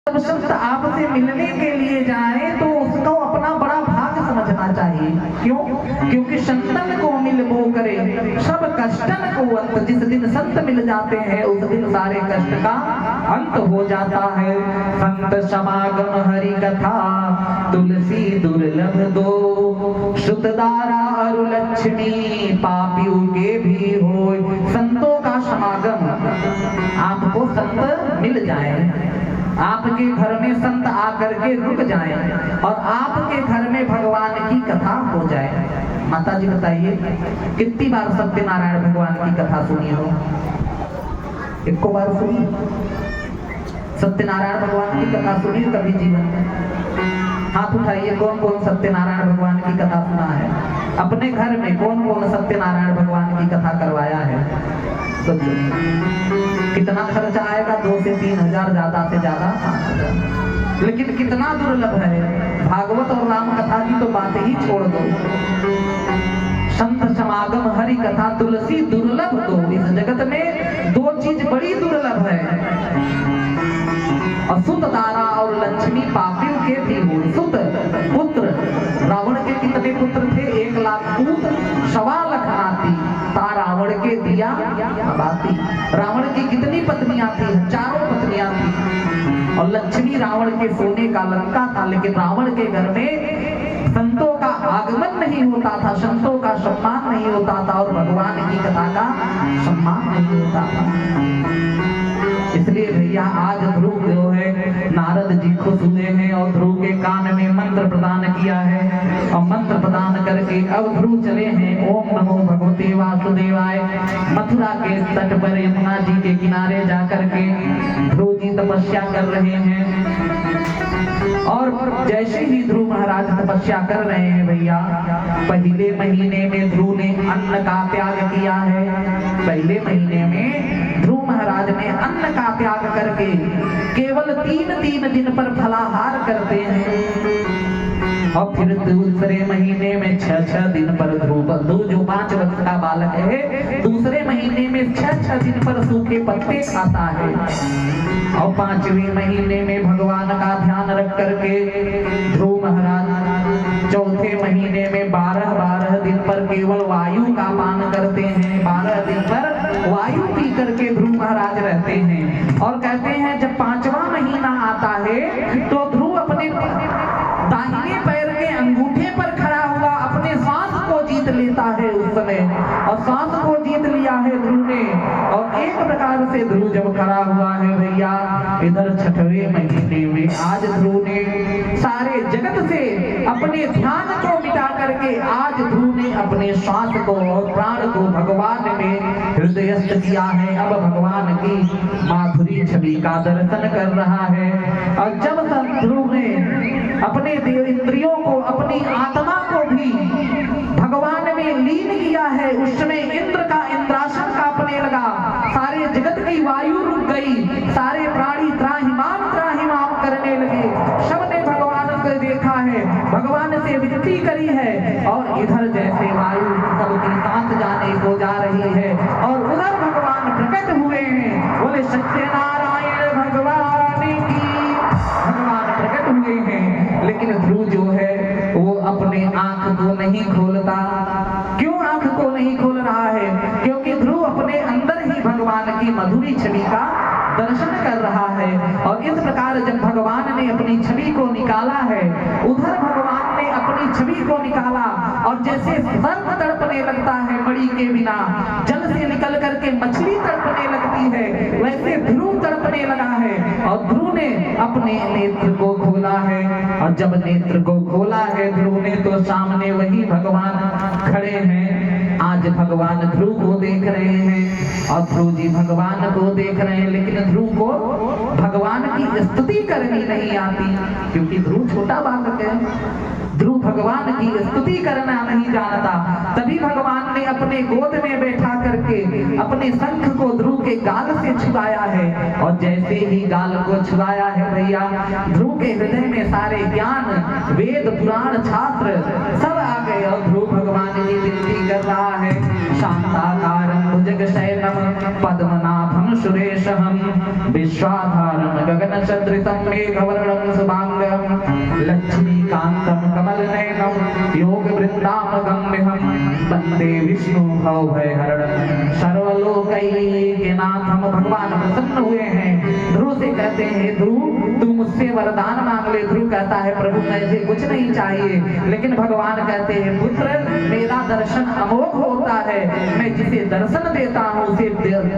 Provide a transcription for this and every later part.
जब संत आपसे मिलने के लिए जाए तो उसको अपना बड़ा भाग समझना चाहिए। क्यों? क्योंकि संतन को मिलबो करे सब कष्टन को अंत। जिस दिन संत मिल जाते हैं उस दिन सारे कष्ट का अंत हो जाता है। संत समागम हरि कथा तुलसी दुर्लभ दो, सुतदारा अरु लक्ष्मी पापियों के भी होय। संतों का समागम, आपको संत मिल जाए, आपके घर में संत आकर के रुक जाएं और आपके घर में भगवान की कथा हो जाए। माता जी बताइए कितनी बार सत्यनारायण भगवान की कथा सुनी हो? एक को बार सुनी? सत्यनारायण भगवान की कथा सुनी कभी जीवन में? हाथ उठाइए, कौन कौन सत्यनारायण भगवान की कथा सुना है? अपने घर में कौन कौन सत्यनारायण भगवान की कथा करवाया है? कितना खर्चा आएगा? 2 से 3 हजार, ज्यादा से ज्यादा 5 हजार। लेकिन कितना दुर्लभ है। भागवत और राम कथा की तो बात ही छोड़ दो। संत समागम हरि कथा तुलसी दुर्लभ दो। इस जगत में 2 चीज बड़ी दुर्लभ है, असुत दारा और लक्ष्मी पापियों के भी हो। सुत पुत्र, रावण के कितने पुत्र थे? 1 लाख पूत, 1.25 लाख नाती, रावण के दिया बाती। रावण की कितनी पत्नियां थी? 4 पत्नियां थी। और लक्ष्मी रावण के सोने का लंका था। लेकिन रावण के घर में संतों का आगमन नहीं होता था, संतों का सम्मान नहीं होता था और भगवान की कथा का सम्मान नहीं होता था। इसलिए भैया आज ध्रुव जो है नारद जी खुश हुए हैं और ध्रुव के कान में मंत्र प्रदान किया है। और मंत्र प्रदान करके अब ध्रुव चले हैं ओम नमो भगवते वासुदेवाय। मथुरा के तट पर यमुना जी के किनारे जाकर के ध्रुव जी तपस्या कर रहे हैं। और जैसे ही ध्रुव महाराज तपस्या कर रहे हैं भैया, पहले महीने में ध्रुव ने अन्न का त्याग किया है। पहले महीने में ध्रुव महाराज ने अन्न का त्याग करके केवल 3 दिन पर फलाहार करते हैं। और फिर दूसरे महीने में 6 दिन पर ध्रुव जो 5 वर्ष का बालक है, दूसरे महीने में 6 दिन पर सूखे पत्ते खाता है। और 5वें महीने में भगवान का ध्यान रख करके ध्रुव महाराज 4थे महीने में 12 दिन पर केवल वायु का पान करते हैं। 12 दिन पर वायु पी करके ध्रुव महाराज रहते हैं। और कहते हैं जब 5वां महीना आता है तो ध्रुव अपने दाहिने पैर के अंगूठे पर खड़ा हुआ अपने सांस को जीत लेता है उस समय। और सांस को जीत लिया है ध्रुव ने। और एक प्रकार से ध्रुव जब खड़ा हुआ है भैया, इधर 6वें महीने में आज ध्रुव ने सारे जगत से अपने ध्यान को मिटा करके आज ध्रुव ने अपने श्वास को और प्राण को भगवान में हृदयस्थ किया है। अब भगवान की माधुरी छवि का दर्शन कर रहा है। और जब ध्रुव ने अपने देव इंद्रियों को, अपनी आत्मा को भी भगवान में लीन किया है, उस समय इंद्र का इंद्रासन कांपने लगा। सारे जगत की वायु रुक गई, सारे प्राणी त्राहिमाम करने लगे। सबने भगवान को देखा है, भगवान से विनती करी है। और इधर जैसे वायु सबकी सांस जाने को जा रही है और उधर भगवान प्रकट हुए हैं। बोले सत्यनारायण भगवान की। भगवान प्रकट हुए हैं, लेकिन ध्रुव जो है वो अपने आंख को नहीं खोलता। क्यों आंख को नहीं खोल रहा है? क्योंकि ध्रुव अपने अंदर ही भगवान की मधुरी छवि का दर्शन कर रहा है। और इस प्रकार जब भगवान ने अपनी छवि को निकाला है, उधर भगवान ने अपनी छवि को निकाला। और जैसे सर्प तड़पने लगता है मणि के बिना, जल से निकल करके मछली तड़पने लगती है, वैसे ध्रुव तड़पने लगा है। और ध्रुव ने अपने नेत्र को खोला है। और जब नेत्र को खोला है ध्रुव ने, तो सामने वही भगवान खड़े हैं। आज भगवान ध्रुव को देख रहे हैं और ध्रुव जी भगवान को देख रहे हैं। लेकिन ध्रुव को भगवान की स्तुति करनी नहीं आती, क्योंकि ध्रुव छोटा बालक है। ध्रुव भगवान की स्तुति करना नहीं जानता। तभी भगवान ने अपने गोद में बैठा करके अपने शंख को ध्रुव के गाल से छुआया है, और जैसे ही गाल को छुआया है भैया, ध्रुव के हृदय में सारे ज्ञान, वेद, पुराण, शास्त्र सब आ गए। और ध्रुव भगवान की विनती कर रहा है, शांताकारं भुजगशयनं पद्मनाभं सुरेशं विश्वाधारं गगनसदृशं मेघवर्णं शुभांगं लक्ष्मीकान्तं कमलनयनं योगवृन्दामगम्यहं वन्दे विष्णु भवभयहरणं सर्वलोकैकनाथं। भगवान प्रसन्न हुए हैं, ध्रुव से कहते हैं, ध्रुव तू मुझसे वरदान मांग ले। ध्रुव कहता है, प्रभु मुझे कुछ नहीं चाहिए। लेकिन भगवान कहते हैं, पुत्र मेरा दर्शन अमोघ होता है, मैं जिसे दर्शन देता हूँ उसे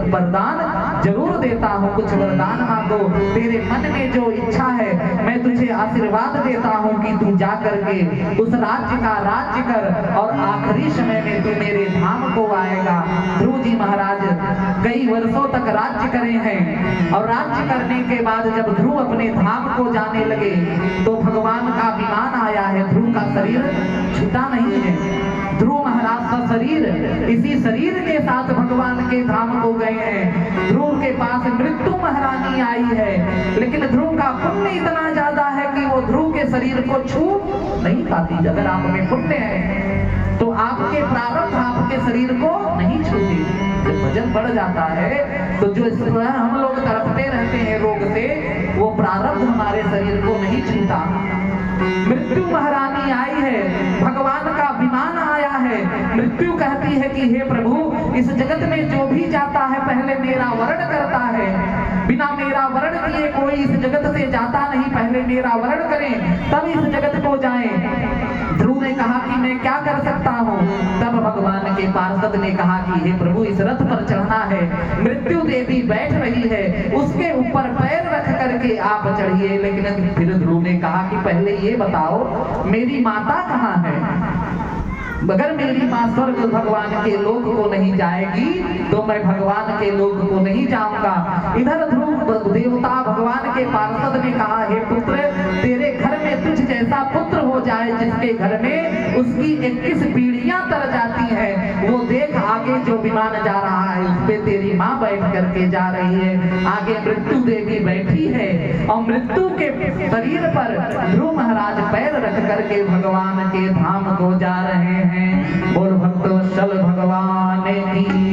वरदान जरूर देता हूँ। कुछ वरदान मांगो, तेरे मन में जो इच्छा है मैं तुझे आशीर्वाद देता हूँ कि तू जा करके उस राज्य का राज्य कर, और आखिरी समय में तू मेरे धाम को आएगा। ध्रुव जी महाराज कई वर्षों तक राज्य करे हैं, और राज्य करने के बाद जब ध्रुव अपने धाम को जाने लगे तो भगवान का विमान आया है। ध्रुव का शरीर छूटा नहीं है, ध्रुव महाराज का शरीर इसी शरीर के साथ भगवान के धाम को गए हैं। ध्रुव के पास मृत्यु महारानी आई है, लेकिन ध्रुव का पुण्य इतना ज्यादा है कि वो ध्रुव के शरीर को छू नहीं पाती। अगर आप में पुण्य है तो आपके प्रारब्ध आपके शरीर को नहीं छूते। जब वजन बढ़ जाता है तो जो इस तरह हम लोग तड़पते रहते हैं रोग से, वो प्रारब्ध हमारे शरीर को नहीं छूता। मृत्यु महारानी आई है, भगवान का विमान आया है। मृत्यु कहती है कि हे प्रभु, इस जगत में जो भी जाता है पहले मेरा वर्ण करता है, बिना मेरा वर्ण किए कोई इस जगत से जाता नहीं, पहले मेरा वर्ण करें तब इस जगत को जाएं। ध्रुव ने कहा कि मैं क्या कर सकता हूँ। तब भगवान के पार्षद ने कहा कि हे प्रभु, इस रथ पर चढ़ना है, मृत्यु देवी बैठ रही है, उसके ऊपर पैर रख करके आप चढ़िए। लेकिन फिर ध्रुव ने कहा कि पहले ये बताओ मेरी माता कहाँ है। अगर मेरी माँ स्वर्ग भगवान के लोक को नहीं जाएगी तो मैं भगवान के लोक को नहीं जाऊंगा। इधर ध्रुव देवता भगवान के पार्षद ने कहा, हे पुत्र, तेरे घर में तुझ जैसा पुत्र हो जाए जिसके घर में उसकी 21 पीढ़ियां तर जाती हैं, वो देख आगे जो विमान जा रहा है उस पे तेरी माँ बैठ करके जा रही है, आगे मृत्यु देवी बैठी है, और मृत्यु के शरीर पर ध्रुव महाराज पैर रख करके भगवान के धाम को जा रहे हैं। बोल भक्तवत्सल भगवान की